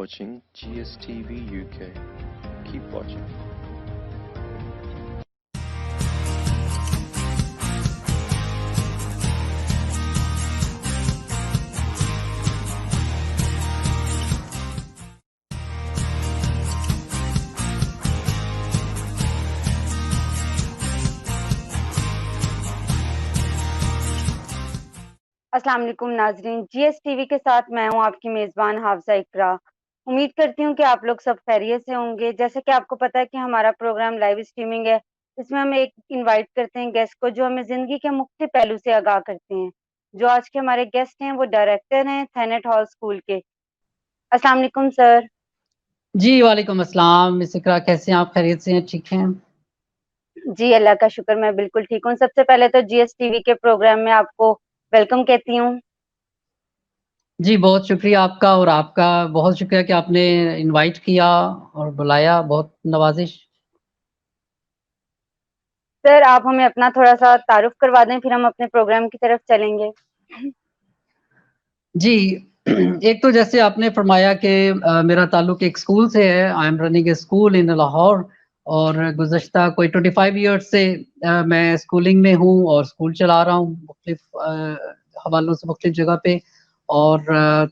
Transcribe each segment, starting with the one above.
watching GSTV UK. Keep watching. अस्सलाम वालेकुम नाजरीन, GSTV के साथ मैं हूं आपकी मेज़बान हाफजा इकरा। उम्मीद करती हूं कि आप लोग सब खैरियत से होंगे। जैसे कि आपको पता है कि हमारा प्रोग्राम लाइव स्ट्रीमिंग है। इसमें हम एक इनवाइट करते हैं गेस्ट को, जो हमें ज़िंदगी के मुख्तलिफ पहलू से आगाह करते हैं। जो आज के हमारे गेस्ट हैं वो डायरेक्टर हैं थैनेट हॉल स्कूल के। अस्सलाम वालेकुम सर। जी, वालेकुम अस्सलाम। मिस इकरा कैसे हैं आप? खैरियत से हैं? ठीक हैं? जी अल्लाह का शुक्र, मैं बिल्कुल ठीक हूँ। सबसे पहले तो GSTV के प्रोग्राम में आपको वेलकम कहती हूँ। जी, बहुत शुक्रिया आपका और आपका बहुत शुक्रिया कि आपने इनवाइट किया और बुलाया, बहुत नवाज़िश। सर आप हमें अपना थोड़ा-सा तारुफ करवा दें, फिर हम अपने प्रोग्राम की तरफ चलेंगे। जी, एक तो जैसे आपने फरमाया कि मेरा ताल्लुक एक स्कूल से है। I am running A school इन लाहौर और गुज़श्ता कोई 25 ईयर्स से मैं स्कूलिंग में हूँ और स्कूल चला रहा हूँ मुख्तलिफ हवालों से मुख्तलिफ जगह पे और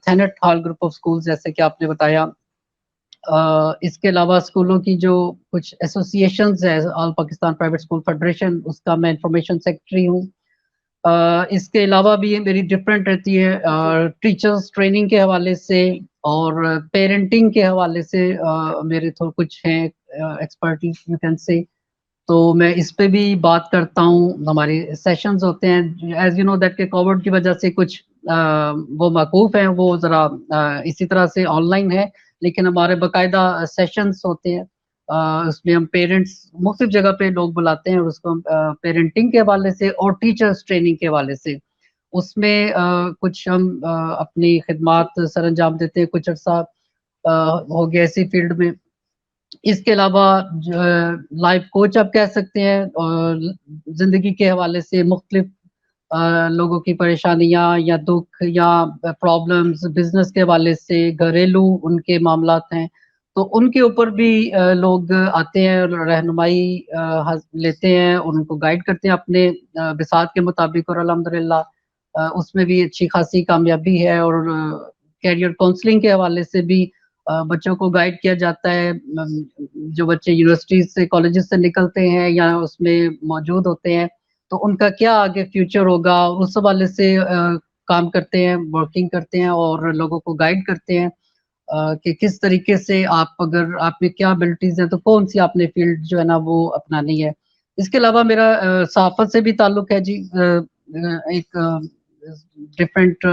थैनेट हॉल ग्रुप ऑफ स्कूल्स जैसे कि आपने बताया। इसके अलावा स्कूलों की जो कुछ एसोसिएशंस है, all Pakistan private school federation, उसका मैं इन्फॉर्मेशन सेक्रेटरी हूँ। इसके अलावा भी मेरी डिफरेंट रहती है जी। टीचर्स ट्रेनिंग के हवाले से और पेरेंटिंग के हवाले से मेरे तो कुछ हैं एक्सपर्टीज यू कैन से। तो मैं इस पे भी बात करता हूँ, हमारे सेशंस होते हैं। एज़ यू नो दैट के कोविड की वजह से कुछ वो मौकूफ़ हैं, वो ज़रा इसी तरह से ऑनलाइन है, लेकिन हमारे बाकायदा सेशंस होते हैं। उसमें हम पेरेंट्स मुख्तलिफ जगह पे लोग बुलाते हैं और उसको हम पेरेंटिंग के हवाले से और टीचर्स ट्रेनिंग के हवाले से, उसमें कुछ हम अपनी खिदमात सरअंजाम देते हैं, कुछ अर्सा हो गया इसी फील्ड में। इसके अलावा लाइफ कोच आप कह सकते हैं और ज़िंदगी के हवाले से मुख्तलिफ लोगों की परेशानियाँ या दुःख या प्रॉब्लम्स बिज़नेस के हवाले से, घरेलू उनके मामलात हैं, तो उनके ऊपर भी लोग आते हैं और रहनुमाई लेते हैं और उनको गाइड करते हैं अपने बिसात के मुताबिक और अल्हम्दुलिल्लाह उसमें भी अच्छी खासी कामयाबी है और करियर काउंसलिंग के हवाले से भी बच्चों को गाइड किया जाता है। जो बच्चे यूनिवर्सिटीज़ से, कॉलेजेस से निकलते हैं या उसमें मौजूद होते हैं, तो उनका क्या आगे फ्यूचर होगा, उस हवाले से काम करते हैं, वर्किंग करते हैं और लोगों को गाइड करते हैं कि किस तरीके से आप अगर आप में क्या एबिलिटीज़ हैं, तो कौन-सी आपने फील्ड जो है ना वो अपनानी है। इसके अलावा मेरा सहाफ़त से भी ताल्लुक है जी। एक डिफरेंट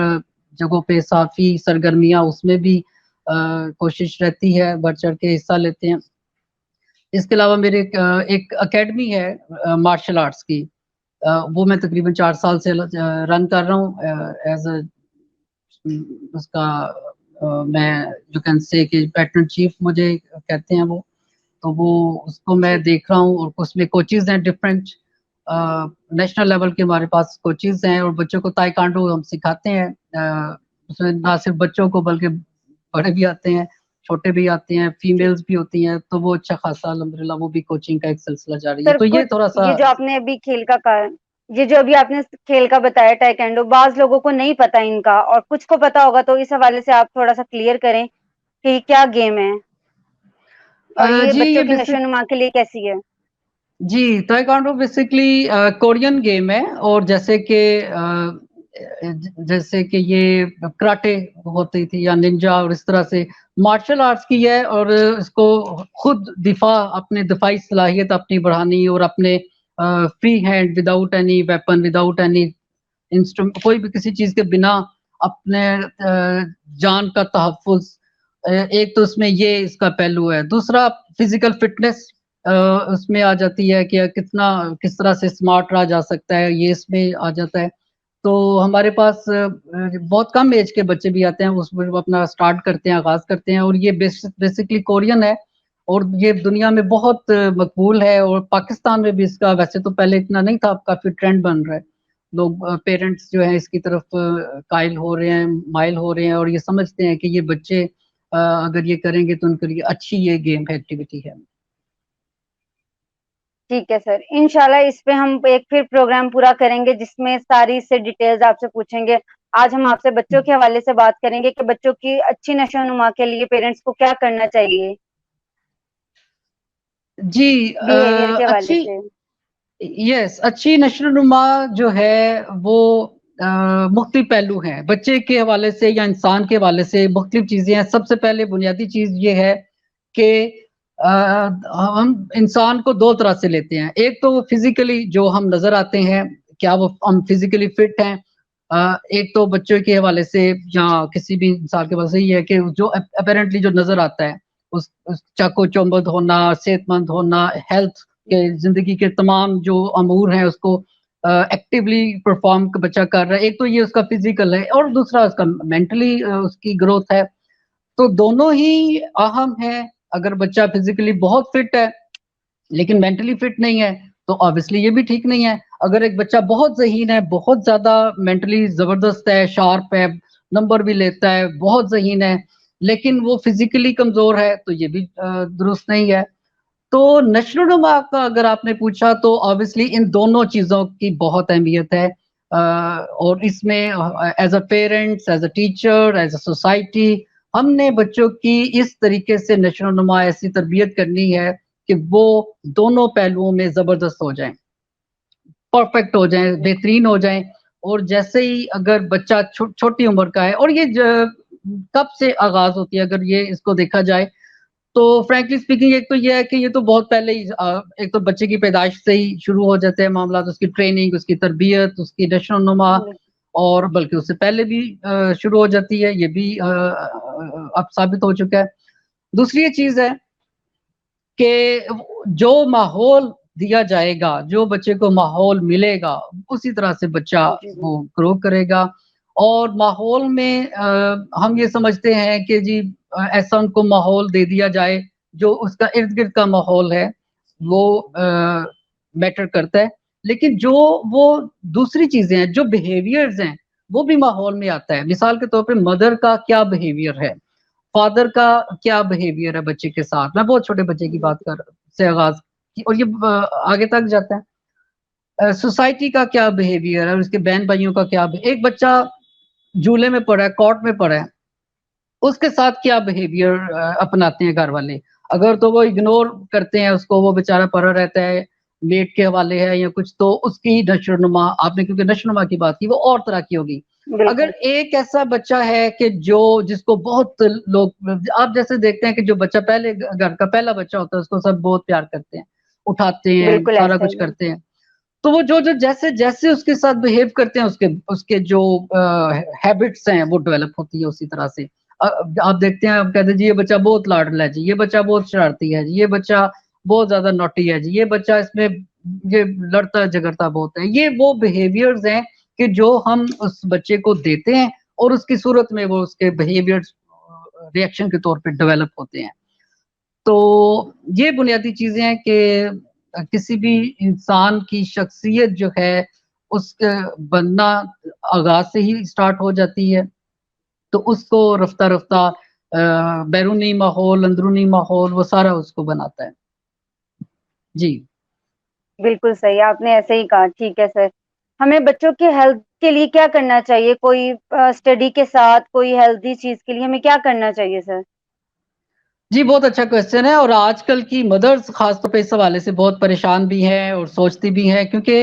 जगहों पे सहाफ़ी सरगर्मियाँ उसमें भी कोशिश रहती है, बढ़-चढ़ के हिस्सा लेते हैं। इसके अलावा मेरे एक अकेडमी है मार्शल आर्ट्स की। वो मैं तकरीबन 4 साल से रन कर रहा हूँ एज़ अ उसका मैं यू कैन से कि पैटर्न चीफ मुझे कहते हैं वो। तो वो उसको मैं देख रहा हूँ और उसमें कोचेज़ हैं डिफरेंट नेशनल लेवल के हमारे पास कोचेज़ हैं और बच्चों को ताइक्वांडो हम सिखाते हैं। उसमें ना सिर्फ बच्चों को बल्कि बड़े भी आते हैं, छोटे भी आते हैं, जी। फीमेल्स भी होती हैं, तो वो अच्छा खासा अल्हम्दुलिल्लाह वो भी कोचिंग का एक सिलसिला जारी है। सर तो ये कुछ थोड़ा-सा ये जो आपने अभी खेल का का ये जो अभी आपने खेल का बताया ताइक्वांडो, बाज़ लोगों को नहीं पता इनका और कुछ को पता होगा, तो इस हवाले से आप थोड़ा-सा क्लियर करें कि क्या गेम है और ये जी बच्चों ये की बेसिक नशो-नुमा के लिए कैसी है? जी, ताइक्वांडो बेसिकली कोरियन गेम है और जैसे कि ये कराटे होती थी या निंजा और इस तरह से मार्शल आर्ट्स की है और इसको खुद अपने दिफाई सलाहियत अपनी बढ़ानी और अपने free hand without any weapon, without any कोई भी किसी चीज़ के बिना अपने जान का तहफ़्फ़ुज़ एक तो उसमें ये इसका पहलू है। दूसरा फिज़िकल फ़िटनेस उसमें आ जाती है कि किस तरह से स्मार्ट रहा जा सकता है, ये इसमें आ जाता है। तो हमारे पास बहुत कम एज के बच्चे भी आते हैं, उसमें वो अपना स्टार्ट करते हैं, आगाज़ करते हैं और ये बेसिकली कोरियन है और ये दुनिया में बहुत मकबूल है और पाकिस्तान में भी इसका वैसे तो पहले इतना नहीं था, अब काफ़ी ट्रेंड बन रहा है। लोग पेरेंट्स जो हैं इसकी तरफ कायल हो रहे हैं, माइल हो रहे हैं और ये समझते हैं कि ये बच्चे अगर ये करेंगे तो उनके लिए अच्छी ये गेम एक्टिविटी है। ठीक है सर, इंशाल्लाह इस पे हम एक फिर प्रोग्राम पूरा करेंगे जिसमें सारी इससे डिटेल्स आपसे पूछेंगे। आज हम आपसे बच्चों के हवाले से बात करेंगे कि बच्चों की अच्छी नशोनुमा के लिए पेरेंट्स को क्या करना चाहिए जी बिहेवियर के हवाले अच्छी से। यस अच्छी नशोनुमा जो है वो मुख्तलिफ पहलू हैं। बच्चे के हवाले से या इंसान के हवाले से मुख्तलिफ चीज़ें हैं। सबसे पहले बुनियादी चीज़ ये है कि हम इंसान को 2 तरह से लेते हैं। एक तो फिज़िकली जो हम नज़र आते हैं, क्या वो हम फिज़िकली फिट हैं? एक तो बच्चों के हवाले से या किसी भी इंसान के हवाले से ये है कि जो अपैरेंटली जो नज़र आता है, उस चाको-चौबंद होना, सेहतमंद होना, हेल्थ के ज़िंदगी के तमाम जो अमूर हैं उसको एक्टिवली परफॉर्म बच्चा कर रहा है। एक तो ये उसका फिजिकल है और दूसरा उसका मेंटली उसकी ग्रोथ है। तो दोनों ही अहम हैं। अगर बच्चा फिजिकली बहुत फिट है लेकिन मेंटली फिट नहीं है तो ऑब्वियसली ये भी ठीक नहीं है। अगर एक बच्चा बहुत ज़हीन है, बहुत ज़्यादा मेंटली ज़बरदस्त है, शार्प है, नंबर भी लेता है, बहुत ज़हीन है, लेकिन वो फिजिकली कमज़ोर है तो ये भी दुरुस्त नहीं है। तो नशो-ओ-नुमा का अगर आपने पूछा तो ऑब्वियसली इन दोनों चीज़ों की बहुत अहमियत है और इसमें as a parents, as a teacher, as a society हमने बच्चों की इस तरीके से नशो-नुमा ऐसी तरबियत करनी है कि वो दोनों पहलुओं में ज़बरदस्त हो जाएँ, परफेक्ट हो जाएँ, बेहतरीन हो जाएँ और जैसे ही अगर बच्चा छोटी उम्र का है और ये कब से आगाज़ होती है अगर ये इसको देखा जाए तो फ्रैंकली स्पीकिंग एक तो ये है कि ये तो बहुत पहले ही एक तो बच्चे की पैदाइश से ही शुरू हो जाते हैं मामलात, उसकी ट्रेनिंग, उसकी तरबियत, उसकी नशो-नुमा और बल्कि उससे पहले भी शुरू हो जाती है, ये भी अब साबित हो चुका है। दूसरी ये चीज़ है कि जो माहौल दिया जाएगा, जो बच्चे को माहौल मिलेगा, उसी तरह से बच्चा जी जी वो ग्रो करेगा और माहौल में हम ये समझते हैं कि जी ऐसा उनको माहौल दे दिया जाए, जो उसका इर्द-गिर्द का माहौल है, वो मैटर करता है। लेकिन जो वो दूसरी चीज़ें हैं, जो बिहेवियर्स हैं, वो भी माहौल में आता है। मिसाल के तौर पे मदर का क्या बिहेवियर है, फादर का क्या बिहेवियर है बच्चे के साथ। मैं बहुत छोटे बच्चे की बात कर से आगाज़ की और ये आगे तक जाता है। सोसाइटी का क्या बिहेवियर है और उसके बहन-भाइयों का क्या एक बच्चा झूले में पड़ा है, कॉट में पड़ा है, उसके साथ क्या बिहेवियर अपनाते हैं घर वाले। अगर तो वो इग्नोर करते हैं उसको, वो बेचारा पड़ा रहता है, मेट के हवाले है या कुछ तो उसकी नशो-नुमा आपने क्योंकि नशो-नुमा की बात की, वो और तरह की होगी। अगर बिल्कुल एक ऐसा बच्चा है कि जो जिसको बहुत लोग आप जैसे देखते हैं कि जो बच्चा पहले घर का पहला बच्चा होता है, उसको सब बहुत प्यार करते हैं, उठाते हैं, बिल्कुल सारा ऐसा कुछ ही है। करते हैं। तो वो जो जैसे-जैसे उसके साथ बिहेव करते हैं, उसके उसके जो हैबिट्स हैं, वो डेवलप होती है उसी तरह से। आप देखते हैं, आप कहते हैं जी ये बच्चा बहुत लाडला है जी, ये बच्चा बहुत शरारती है जी, ये बच्चा बहुत ज़्यादा नॉटी है जी, ये बच्चा इसमें ये लड़ता-झगड़ता बहुत है। ये वो बिहेवियर्स हैं कि जो हम उस बच्चे को देते हैं और उसकी सूरत में वो उसके बिहेवियर्स रिएक्शन के तौर पे डेवलप होते हैं। तो ये बुनियादी चीज़ें हैं कि किसी भी इंसान की शख्सियत जो है, उसका बनना आगाज़ से ही स्टार्ट हो जाती है। तो उसको रफ़्ता-रफ़्ता बैरूनी माहौल, अंदरूनी माहौल वो सारा उसको बनाता है। जी। बिल्कुल सही, आपने ऐसे ही कहा, ठीक है सर। हमें बच्चों की हेल्थ के लिए क्या करना चाहिए? कोई स्टडी के साथ कोई हेल्दी चीज़ के लिए हमें क्या करना चाहिए सर? जी, बहुत अच्छा क्वेश्चन है और आजकल की मदर्स ख़ास तौर पे इस हवाले से बहुत परेशान भी हैं और सोचती भी हैं क्योंकि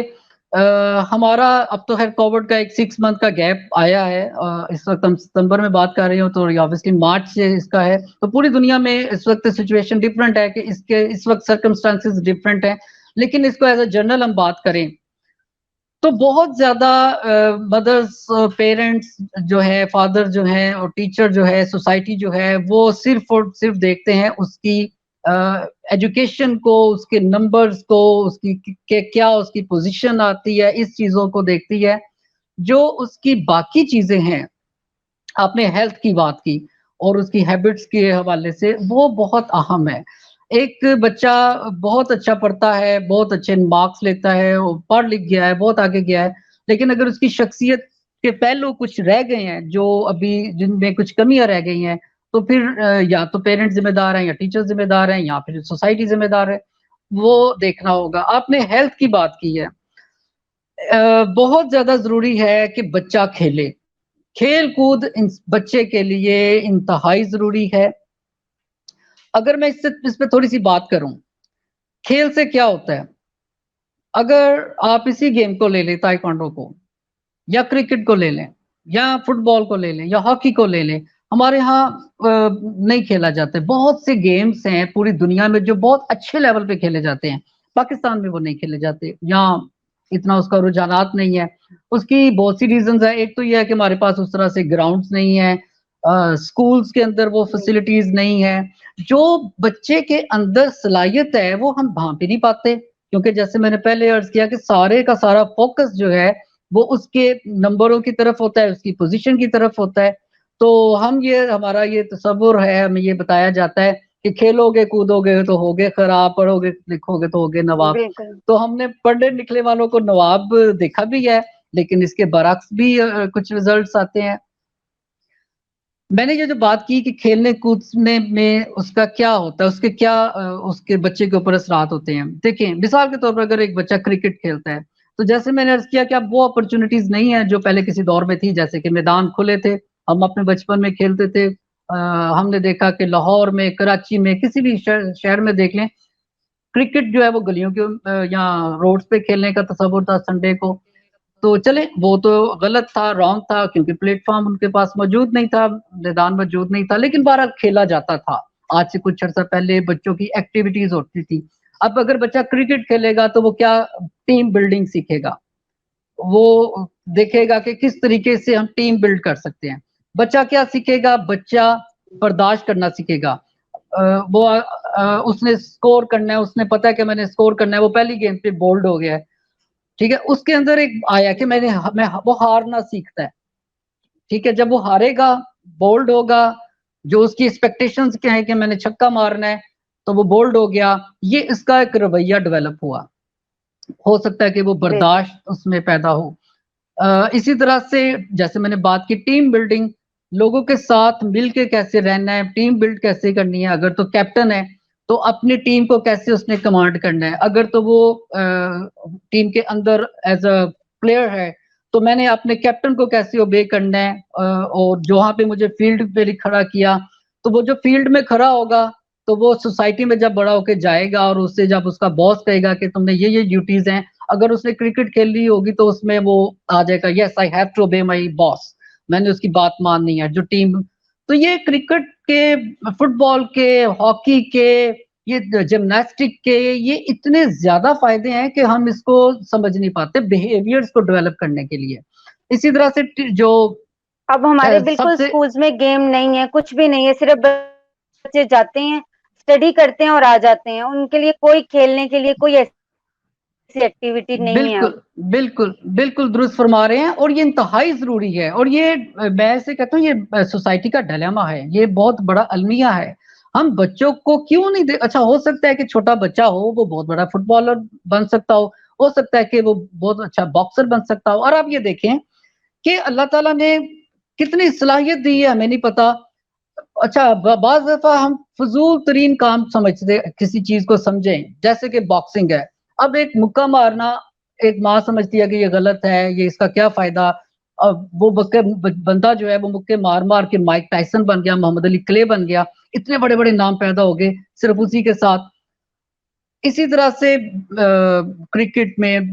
हमारा अब तो ख़ैर कोविड का एक 6 मंथ का गैप आया है इस वक़्त हम सितंबर में बात कर रही हूँ तो ये ऑब्वियसली मार्च से इसका है। तो पूरी दुनिया में इस वक़्त सिचुएशन डिफरेंट है कि इसके इस वक़्त सर्कमस्टेंसेस डिफरेंट हैं। लेकिन इसको एज़ अ जनरल हम बात करें तो बहुत ज़्यादा मदर्स पेरेंट्स जो है, फादर जो हैं और टीचर जो है, सोसाइटी जो है, वो सिर्फ़ और सिर्फ़ देखते हैं उसकी एजुकेशन को, उसके नंबर्स को, उसकी के क्या उसकी पोज़ीशन आती है, इस चीज़ों को देखती है। जो उसकी बाकी चीज़ें हैं, आपने हेल्थ की बात की और उसकी हैबिट्स के हवाले से, वो बहुत अहम है। एक बच्चा बहुत अच्छा पढ़ता है, बहुत अच्छे मार्क्स लेता है, वो पढ़ लिख गया है, बहुत आगे गया है, लेकिन अगर उसकी शख्सियत के पहलू कुछ रह गए हैं, जो अभी जिनमें कुछ कमियाँ रह गई हैं, तो फिर या तो पेरेंट्स जिम्मेदार हैं या टीचर जिम्मेदार हैं या फिर सोसाइटी जिम्मेदार है, वो देखना होगा। आपने हेल्थ की बात की है, बहुत ज़्यादा ज़रूरी है कि बच्चा खेले। खेल-कूद बच्चे के लिए इंतहाई ज़रूरी है। अगर मैं इस पे थोड़ी-सी बात करूँ, खेल से क्या होता है? अगर आप इसी गेम को ले लें, ताइक्वांडो को या क्रिकेट को ले लें या फुटबॉल को ले लें या हॉकी को ले लें, हमारे यहाँ नहीं खेला जाता है। बहुत से गेम्स हैं पूरी दुनिया में जो बहुत अच्छे लेवल पे खेले जाते हैं, पाकिस्तान में वो नहीं खेले जाते, यहाँ इतना उसका रुझानात नहीं है। उसकी बहुत सी रीज़न्स हैं, एक तो ये है कि हमारे पास उस तरह से ग्राउंड्स नहीं है, स्कूल्स के अंदर वो फैसिलिटीज़ नहीं है। जो बच्चे के अंदर सलाहियत है वो हम भांप ही नहीं पाते, क्योंकि जैसे मैंने पहले अर्ज़ किया कि सारे का सारा फ़ोकस जो है वो उसके नंबरों की तरफ होता है, उसकी पोज़ीशन की तरफ होता है। तो हमारा ये तसव्वुर है, हमें ये बताया जाता है कि खेलोगे, कूदोगे तो होगे खराब, पढ़ोगे, लिखोगे तो होगे नवाब। बिल्कुल, तो हमने पढ़ने-लिखने वालों को नवाब देखा भी है, लेकिन इसके बरअक्स भी कुछ रिज़ल्ट्स आते हैं। मैंने ये जो बात की कि खेलने कूदने में उसका क्या होता है, उसके क्या उसके बच्चे के ऊपर असरात होते हैं। देखिए, मिसाल के तौर पर अगर एक बच्चा क्रिकेट खेलता है, तो जैसे मैंने अर्ज़ किया कि अब वो अपॉर्च्युनिटीज़ नहीं है जो पहले किसी दौर में थी, जैसे कि मैदान खुले थे, हम अपने बचपन में खेलते थे। हमने देखा कि लाहौर में, कराची में, किसी भी शहर में देख लें, क्रिकेट जो है वो गलियों के या रोड्स पे खेलने का तसव्वुर था संडे को। तो चले वो तो गलत था, रॉन्ग था, क्योंकि प्लेटफ़ॉर्म उनके पास मौजूद नहीं था, मैदान मौजूद नहीं था, लेकिन बहरहाल खेला जाता था। आज से कुछ अर्सा पहले बच्चों की एक्टिविटीज़ होती थी। अब अगर बच्चा क्रिकेट खेलेगा तो वो क्या टीम बिल्डिंग सीखेगा। वो देखेगा कि किस तरीके से हम टीम बिल्ड कर सकते हैं। बच्चा क्या सीखेगा? बच्चा बर्दाश्त करना सीखेगा। उसने स्कोर करना है, उसने पता है कि मैंने स्कोर करना है, वो पहली गेंद पे बोल्ड हो गया है। ठीक है? उसके अंदर एक आया कि वो हारना सीखता है। ठीक है? जब वो हारेगा, बोल्ड होगा, जो उसकी एक्सपेक्टेशंस क्या है कि मैंने छक्का मारना है, तो वो बोल्ड हो गया। ये इसका एक रवैया डेवलप हुआ। हो सकता है कि वो बिल्कुल, बर्दाश्त उसमें पैदा हो। इसी तरह से जैसे मैंने बात की टीम बिल्डिंग, लोगों के साथ मिल के कैसे रहना है, टीम बिल्ड कैसे करनी है। अगर तो कैप्टन है, तो अपनी टीम को कैसे उसने कमांड करना है। अगर तो वो टीम के अंदर एज़ अ प्लेयर है, तो मैंने अपने कैप्टन को कैसे ओबे करना है। और जहाँ पे मुझे फील्ड पे खड़ा किया, तो वो जो फील्ड में खड़ा होगा, तो वो सोसाइटी में जब बड़ा होके जाएगा और उससे जब उसका बॉस कहेगा कि तुमने ये ड्यूटीज़ हैं, अगर उसने क्रिकेट खेल ली होगी तो उसमें वो आ जाएगा, yes I have to obey my boss, मैंने उसकी बात माननी है। जो टीम, तो ये क्रिकेट के, फुटबॉल के, हॉकी के, ये जिम्नास्टिक के, ये इतने ज़्यादा फ़ायदे हैं कि हम इसको समझ नहीं पाते बिहेवियर्स को डेवलप करने के लिए। इसी तरह से जो अब हमारे बिल्कुल सबसे स्कूल्स में गेम नहीं है, कुछ भी नहीं है, सिर्फ़ बच्चे जाते हैं, स्टडी करते हैं और आ जाते हैं। उनके लिए कोई खेलने के लिए कोई ऐसी एक्टिविटी नहीं है बिल्कुल, अब। बिल्कुल, बिल्कुल दुरुस्त फरमा रहे हैं और ये इंतहाई ज़रूरी है। और ये मैं ऐसे कहता हूँ, ये सोसाइटी का डिलेमा है, ये बहुत बड़ा अलमिया है। हम बच्चों को क्यों नहीं दे अच्छा, हो सकता है कि छोटा बच्चा हो, वो बहुत बड़ा फुटबॉलर बन सकता हो सकता है कि वो बहुत अच्छा बॉक्सर बन सकता हो। और आप ये देखें कि अल्लाह ताला ने कितनी सलाहियत दी है, हमें नहीं पता। अच्छा, बाज़ दफ़ा हम फ़ुज़ूल तरीन काम समझते, किसी चीज़ को समझें, जैसे कि बॉक्सिंग है। अब एक मुक्का मारना, एक माँ समझती है कि ये गलत है, ये इसका क्या फ़ायदा? अब वो बंदा जो है वो मुक्के मार-मार के माइक टायसन बन गया, मोहम्मद अली क्ले बन गया, इतने बड़े-बड़े नाम पैदा हो गए सिर्फ़ उसी के साथ। इसी तरह से क्रिकेट में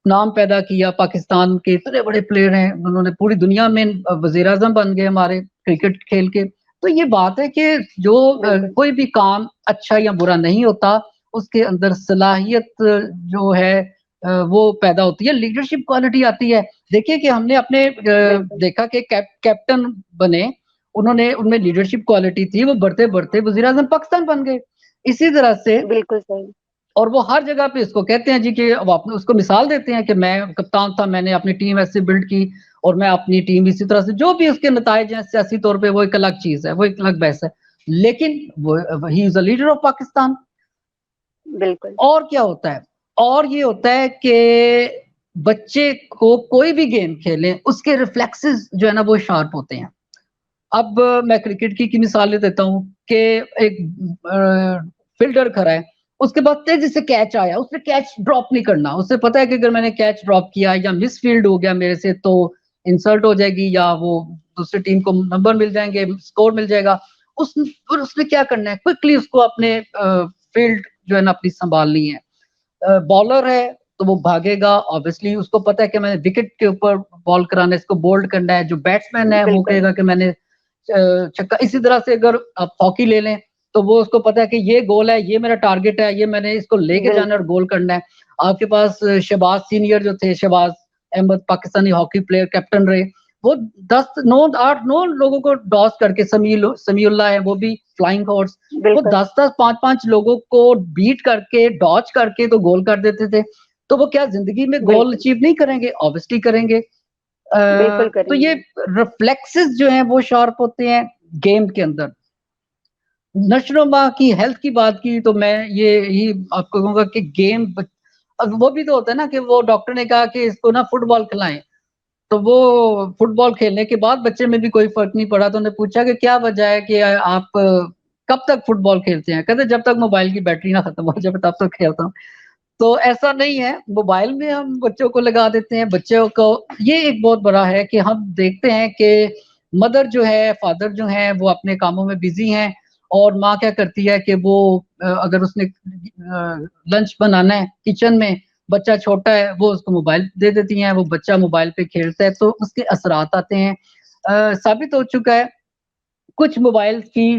नाम पैदा किया, पाकिस्तान के इतने बड़े प्लेयर हैं, उन्होंने पूरी दुनिया में वज़ीर-ए-आज़म बन गए हमारे क्रिकेट खेल के। तो ये बात है कि जो बिल्कुल, कोई भी काम अच्छा या बुरा नहीं होता, उसके अंदर सलाहियत जो है वो पैदा होती है, लीडरशिप क्वालिटी आती है। देखिए कि हमने अपने बिल्कुल, देखा कि कैप्टन बने, उन्होंने उनमें लीडरशिप क्वालिटी थी, वो बढ़ते-बढ़ते वज़ीर-ए-आज़म पाकिस्तान बन गए। इसी तरह से, बिल्कुल सही। और वो हर जगह पे इसको कहते हैं जी कि अब आपने उसको मिसाल देते हैं कि मैं कप्तान था, मैंने अपनी टीम ऐसे बिल्ड की और मैं अपनी टीम इसी तरह से, जो भी उसके नताइज हैं सियासी तौर पे, वो एक अलग चीज़ है, वो एक अलग बहस है। लेकिन वो he is a leader of Pakistan. बिल्कुल, और क्या होता है? और ये होता है कि बच्चे को कोई भी गेम खेलें, उसके रिफ्लेक्सेस जो है ना वो शार्प होते हैं। अब मैं क्रिकेट की मिसाल ले देता हूँ कि एक फील्डर खड़ा है, उसके बाद तेजी से कैच आया, उसने कैच ड्रॉप नहीं करना, उसे पता है कि अगर मैंने कैच ड्रॉप किया या मिस फील्ड हो गया मेरे से तो इंसल्ट हो जाएगी या वो दूसरी टीम को नंबर मिल जाएंगे, स्कोर मिल जाएगा। और उसने क्या करना है, क्विकली उसको अपने फील्ड जो है ना अपनी संभालनी है। बॉलर है तो वो भागेगा, ऑब्वियसली उसको पता है कि मैंने विकेट के ऊपर बॉल कराना है, इसको बोल्ड करना है। जो बैट्समैन है वो बिल्कुल, कहेगा कि मैंने छक्का। इसी तरह से अगर आप हॉकी ले लें तो वो उसको पता है कि ये गोल है, ये मेरा टारगेट है, ये मैंने इसको लेके जाना है और बिल्कुल, गोल करना है। आपके पास शहबाज सीनियर जो थे, Shahbaz Ahmed, Pakistani hockey player, captain रहे, वो 10 9 8 9 लोगों को डॉस करके, समीउल्लाह है वो भी फ्लाइंग हॉर्स, वो बिल्कुल, 10 5 लोगों को बीट करके, डॉच करके तो गोल कर देते थे। तो वो क्या जिंदगी में गोल बिल्कुल, अचीव नहीं करेंगे? ऑब्वियसली करेंगे। बिल्कुल तो ये करेंगे। रिफ्लेक्सेस जो हैं वो शार्प होते हैं गेम के अंदर। नशो-ओ-मा की हेल्थ की बात की तो मैं ये ही आपको कहूँगा कि गेम अब वो भी तो होता है ना कि वो डॉक्टर ने कहा कि इसको ना फुटबॉल खिलाएँ, तो वो फुटबॉल खेलने के बाद बच्चे में भी कोई फ़र्क नहीं पड़ा, तो उन्हें पूछा कि क्या वजह है कि आप कब तक फुटबॉल खेलते हैं? कहते जब तक मोबाइल की बैटरी ना खत्म हो जाए तब तक खेलता हूँ। तो ऐसा नहीं है, मोबाइल में हम बच्चों को लगा देते हैं, बच्चों को ये एक बहुत बड़ा है कि हम देखते हैं कि मदर जो है, फादर जो हैं, वो अपने कामों में बिज़ी हैं और माँ क्या करती है कि वो अगर उसने लंच बनाना है किचन में, बच्चा छोटा है, वो उसको मोबाइल दे देती हैं, वो बच्चा मोबाइल पे खेलता है, तो उसके असरात आते हैं। साबित हो चुका है कुछ मोबाइल की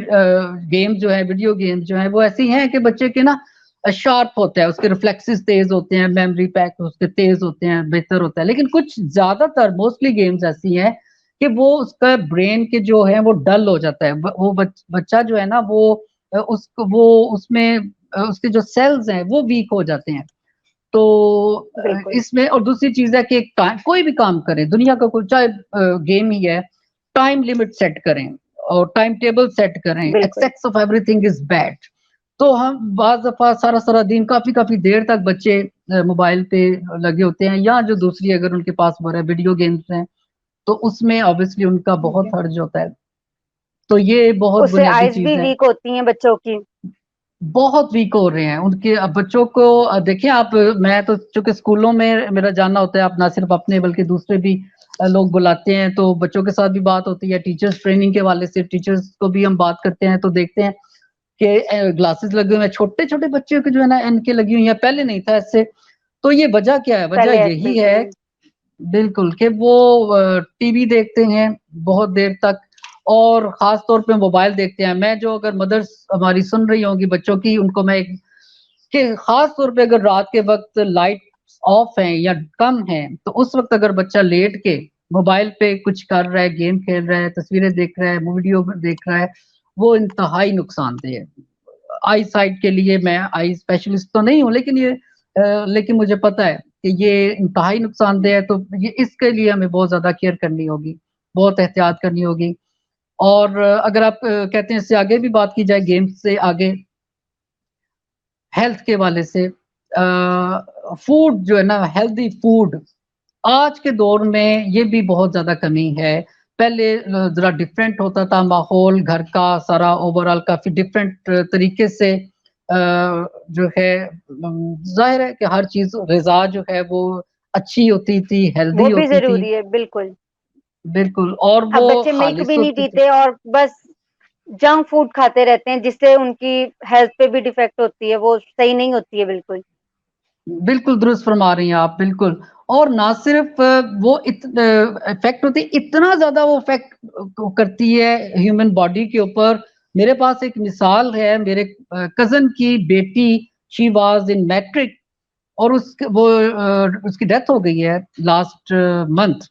गेम जो है, वीडियो गेम जो है, वो ऐसी हैं कि बच्चे के ना शार्प होता है, उसके रिफ्लेक्सेस तेज़ होते हैं, मेमोरी पैक उसके तेज़ होते हैं, बेहतर होता है। लेकिन कुछ ज़्यादातर मोस्टली गेम्स ऐसी हैं कि वो उसका ब्रेन के जो है वो डल हो जाता है। वो बच्चा जो है ना उसको वो उसमें उसके जो सेल्स हैं वो वीक हो जाते हैं। तो बिल्कुल, इसमें और दूसरी चीज़ है कि कोई भी काम करें, दुनिया का कोई चाहे गेम ही है, टाइम लिमिट सेट करें और टाइम टेबल सेट करें। बिल्कुल, excess of everything is bad. तो हम बाज़ दफ़ा सारा-सारा दिन काफ़ी-काफ़ी देर तक बच्चे मोबाइल पे लगे होते हैं या जो दूसरी अगर उनके पास वो है वीडियो गेम्स हैं, तो उसमें ऑब्वियसली उनका बहुत जी। हर्ज होता है। तो ये बहुत उससे बुनियादी आइज़ भी चीज़ है। वीक होती हैं बच्चों की। बहुत वीक हो रहे हैं उनके अब बच्चों को देखिए आप मैं तो चूँकि स्कूलों में मेरा जाना होता है, आप ना सिर्फ़ अपने बल्कि दूसरे भी लोग बुलाते हैं, तो बच्चों के साथ भी बात होती है, टीचर्स ट्रेनिंग के हवाले से टीचर्स को भी हम बात करते हैं, तो देखते हैं कि ग्लासेस लगे हुए हैं, छोटे-छोटे बच्चों के जो है ना इनके लगी हुई हैं, पहले नहीं था ऐसे। तो ये वजह क्या है? वजह पहले ऐसे यही नहीं था, है बिल्कुल कि वो टीवी देखते हैं बहुत देर तक और ख़ास तौर पे मोबाइल देखते हैं। मैं जो अगर मदर्स हमारी सुन रही होंगी बच्चों की, उनको मैं एक कि ख़ास तौर पे अगर रात के वक़्त लाइट्स ऑफ हैं या कम हैं, तो उस वक़्त अगर बच्चा लेट के मोबाइल पे कुछ कर रहा है, गेम खेल रहा है, तस्वीरें देख रहा है, वीडियो देख रहा है, वो इंतहाई नुकसानदेह है। आई साइट के लिए मैं आई स्पेशलिस्ट तो नहीं हूँ, लेकिन लेकिन मुझे पता है कि ये इंतहाई नुकसानदेह है, तो ये इसके लिए हमें बहुत ज़्यादा केयर करनी होगी, बहुत एहतियात करनी होगी। और अगर आप कहते हैं इससे आगे भी बात की जाए गेम्स से आगे हेल्थ के हवाले से फूड जो है ना हेल्दी फूड आज के दौर में ये भी बहुत ज़्यादा कमी है। पहले ज़रा डिफरेंट होता था माहौल घर का सारा ओवरऑल काफ़ी डिफरेंट तरीके से जो है ज़ाहिर है कि हर चीज़ ग़िज़ा जो है वो अच्छी होती थी, हेल्दी वो भी होती थी। ज़रूरी है, बिल्कुल। बिल्कुल और अब वो बच्चे मिल्क खालिस भी नहीं होती थी। पीते और बस जंक फूड खाते रहते हैं, जिससे उनकी हेल्थ पे भी डिफ़ेक्ट होती है, वो सही नहीं होती है बिल्कुल। बिल्कुल दुरुस्त फरमा रही हैं आप, बिल्कुल। और ना सिर्फ़ वो इफ़ेक्ट होती है, इतना ज़्यादा वो इफ़ेक्ट करती है ह्यूमन बॉडी के ऊपर। मेरे पास एक मिसाल है, मेरे कज़न की बेटी शी वाज़ इन मैट्रिक और उसकी डेथ हो गई है लास्ट मंथ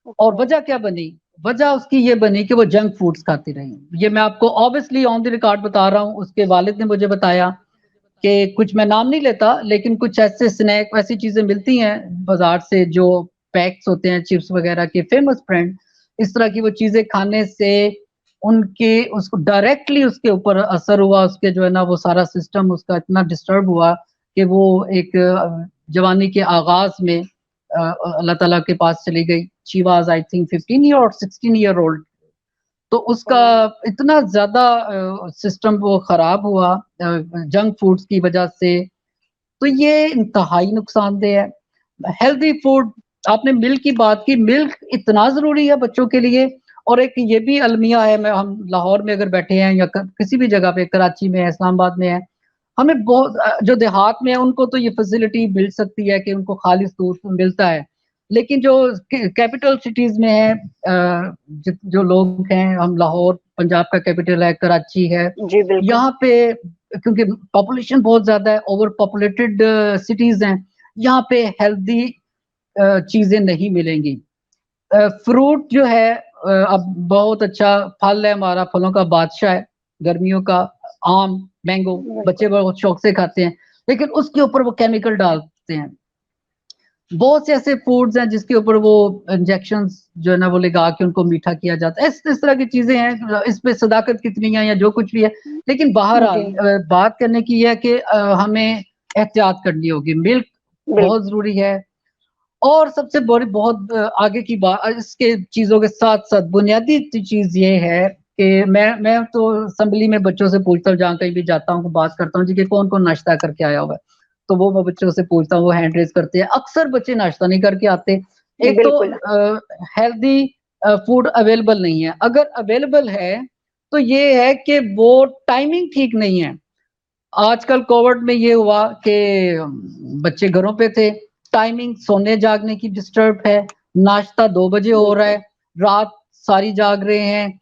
और ओके, वजह क्या बनी? वजह उसकी ये बनी कि वो जंक फूड्स खाती रही। ये मैं आपको ऑब्वियसली ऑन द रिकॉर्ड बता रहा हूँ, उसके वालिद ने मुझे बताया कि कुछ मैं नाम नहीं लेता, लेकिन कुछ ऐसे स्नैक ऐसी चीज़ें मिलती हैं बाज़ार से जो पैक्स होते हैं चिप्स वग़ैरह के फ़ेमस ब्रांड, इस तरह की वो चीज़ें खाने से उनके उसको डायरेक्टली उसके ऊपर असर हुआ, उसके जो है ना वो सारा सिस्टम उसका इतना डिस्टर्ब हुआ कि वो एक जवानी के आगाज़ में अल्लाह ताला के पास चली गई। She was I think 15 year और 16 ईयर ओल्ड तो उसका इतना ज़्यादा सिस्टम वो खराब हुआ जंक फूड्स की वजह से, तो ये इंतहाई नुकसानदेह है। हेल्दी फूड, आपने मिल्क की बात की, मिल्क इतना ज़रूरी है बच्चों के लिए। और एक ये भी अलमिया है, हम लाहौर में अगर बैठे हैं या किसी भी जगह पे, कराची में है, इस्लामाबाद में है, हमें बहुत जो देहात में है उनको तो ये फैसिलिटी मिल सकती है कि उनको खालिस दूध मिलता है। लेकिन जो कैपिटल सिटीज़ में है, जो लोग हैं, हम लाहौर पंजाब का कैपिटल है, कराची है, जी बिल्कुल। यहाँ पे क्योंकि पॉपुलेशन बहुत ज़्यादा है, ओवर पॉपुलेटेड सिटीज़ हैं, यहाँ पे हेल्दी चीज़ें नहीं मिलेंगी। फ्रूट जो है अब बहुत अच्छा फल है, हमारा फलों का बादशाह है, गर्मियों का आम, मैंगो, बच्चे बहुत शौक से खाते हैं, लेकिन उसके ऊपर वो केमिकल डालते हैं। बहुत से ऐसे फूड्स हैं जिसके ऊपर वो इंजेक्शंस जो है ना वो लगा के उनको मीठा किया जाता है। इस तरह की चीज़ें हैं, इस पे सदाकत कितनी है या जो कुछ भी है, लेकिन बहरहाल बात करने की है कि हमें एहतियात करनी होगी। मिल्क बहुत ज़रूरी है। और सबसे बड़ी बहुत आगे की बात, इसके चीज़ों के साथ-साथ बुनियादी चीज़ ये है कि मैं तो असेंबली में बच्चों से पूछता हूँ, जहाँ कहीं भी जाता हूँ, बात करता हूँ जी कि कौन-कौन नाश्ता करके आया हुआ है? तो वो मैं बच्चों से पूछता हूँ, वो हैंड रेज़ करते हैं। अक्सर बच्चे नाश्ता नहीं करके आते। एक तो हेल्दी फूड अवेलेबल नहीं है। अगर अवेलेबल है, तो ये है कि वो टाइमिंग ठीक नहीं है। आजकल कोविड में ये हुआ कि बच्चे घरों पे थे, टाइमिंग सोने जागने की डिस्टर्ब है, नाश्ता 2 बजे हो रहा है, रात सारी जाग रहे हैं।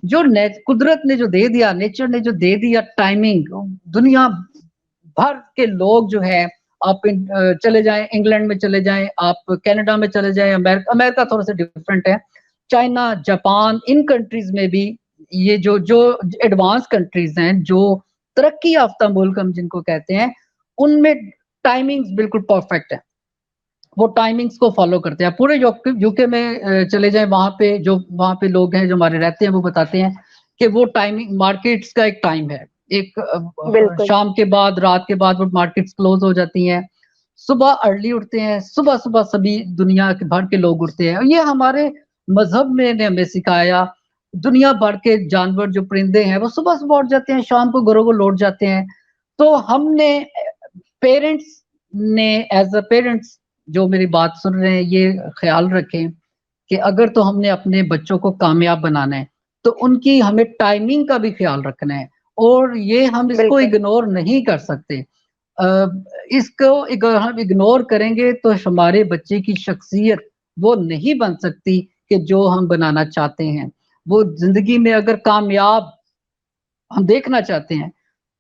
जो कुदरत ने जो दे दिया, नेचर ने जो दे दिया टाइमिंग, दुनिया भर के लोग जो है, आप चले जाएँ, इंग्लैंड में चले जाएँ, आप कनाडा में चले जाएँ, अमेरिका थोड़ा-सा डिफरेंट है। चाइना, जापान, इन कंट्रीज़ में भी ये जो एडवांस कंट्रीज़ हैं, जो तरक्की याफ्ता मुल्क हम जिनको कहते हैं, उनमें टाइमिंग्स बिल्कुल परफेक्ट है। वो टाइमिंग्स को फॉलो करते हैं। पूरे यूके में चले जाएँ, वहाँ पे लोग हैं जो हमारे रहते हैं, वो बताते हैं कि वो टाइमिंग मार्केट्स का एक टाइम है। एक शाम के बाद, रात के बाद वो मार्केट्स क्लोज़ हो जाती हैं। सुबह अर्ली उठते हैं, सुबह-सुबह सभी दुनिया के भर के लोग उठते हैं। ये हमारे मज़हब ने हमें सिखाया। दुनिया भर के जानवर जो परिंदे हैं, वो सुबह-सुबह उठ जाते हैं, शाम को घरों को लौट जाते हैं। तो हमने पेरेंट्स ने एज़ अ पेरेंट्स जो मेरी बात सुन रहे हैं, ये ख़्याल रखें कि अगर तो हमने अपने बच्चों को कामयाब बनाना है, तो उनकी हमें टाइमिंग का भी ख़्याल रखना है और ये हम इसको इग्नोर नहीं कर सकते। इसको अगर हम इग्नोर करेंगे तो हमारे बच्चे की शख्सियत वो नहीं बन सकती कि जो हम बनाना चाहते हैं। वो ज़िंदगी में अगर कामयाब हम देखना चाहते हैं,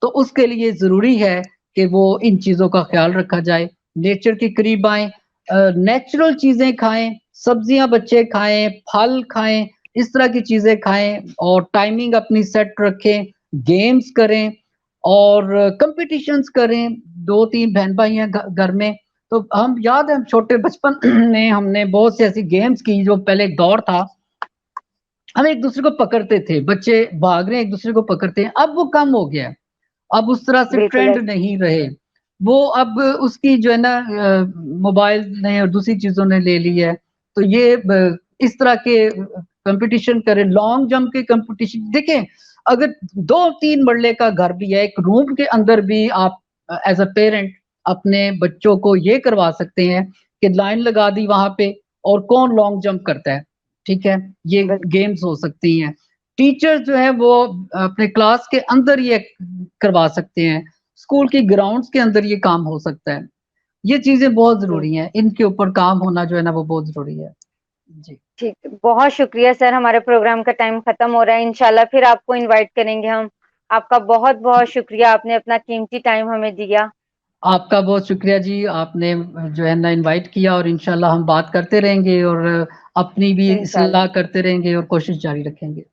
तो उसके लिए ज़रूरी है कि वो इन चीज़ों का ख़्याल रखा जाए, नेचर के करीब आएँ, नेचुरल चीज़ें खाएँ, सब्जियाँ बच्चे खाएँ, फल खाएँ, इस तरह की चीज़ें खाएँ और टाइमिंग अपनी सेट रखें, गेम्स करें और कॉम्पिटिशन्स करें। 2-3 बहन-भाई हैं घर में, तो हम याद है हम छोटे बचपन में हमने बहुत सी ऐसी गेम्स की, जो पहले एक दौर था, हम एक-दूसरे को पकड़ते थे, बच्चे भाग रहे हैं, एक-दूसरे को पकड़ते हैं, अब वो कम हो गया है। अब उस तरह से ट्रेंड नहीं रहे। वो अब उसकी जो है ना मोबाइल ने और दूसरी चीज़ों ने ले ली है। तो ये इस तरह के कॉम्पिटिशन करें, लॉन्ग जंप के कॉम्पिटिशन देखें, अगर 2-3 मरले का घर भी है, एक रूम के अंदर भी आप एज़ अ पेरेंट अपने बच्चों को ये करवा सकते हैं कि लाइन लगा दी वहाँ पे और कौन लॉन्ग जंप करता है, ठीक है? ये गेम्स हो सकती हैं। टीचर्स जो है वो अपने क्लास के अंदर ये करवा सकते हैं, स्कूल की ग्राउंड्स के अंदर ये काम हो सकता है। ये चीज़ें बहुत ज़रूरी हैं, इनके ऊपर काम होना जो है ना वो बहुत ज़रूरी है। जी। ठीक, बहुत शुक्रिया सर, हमारे प्रोग्राम का टाइम खत्म हो रहा है, इंशाल्लाह फिर आपको इनवाइट करेंगे हम। आपका बहुत-बहुत शुक्रिया, आपने अपना कीमती टाइम हमें दिया। आपका बहुत शुक्रिया जी, आपने जो है ना इनवाइट किया और इंशाल्लाह हम बात करते रहेंगे और अपनी भी इस्लाह करते रहेंगे और कोशिश जारी रखेंगे।